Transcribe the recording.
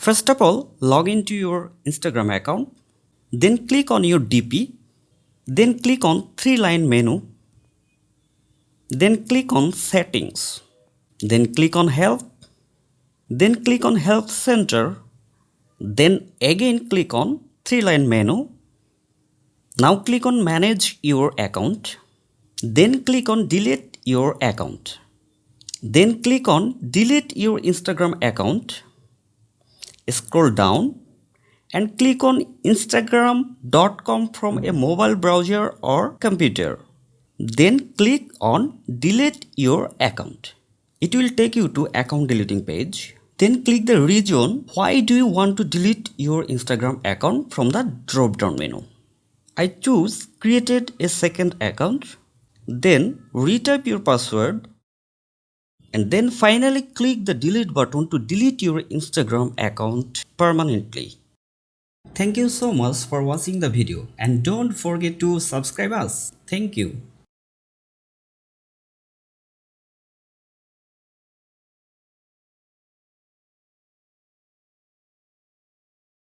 First of all, log into your Instagram account, then click on your DP, then click on 3-line menu, then click on settings, then click on help, then click on help center, then again click on 3-line menu. Now click on manage your account, then click on delete your account, then click on delete your Instagram account. Scroll down and click on instagram.com from a mobile browser or computer. Then click on delete your account. It will take you to account deleting page. Then click the reason why do you want to delete your Instagram account from the drop down menu. I choose created a second account. Then retype your password. And then finally click the delete button to delete your Instagram account permanently. Thank you so much for watching the video and don't forget to subscribe us. Thank you.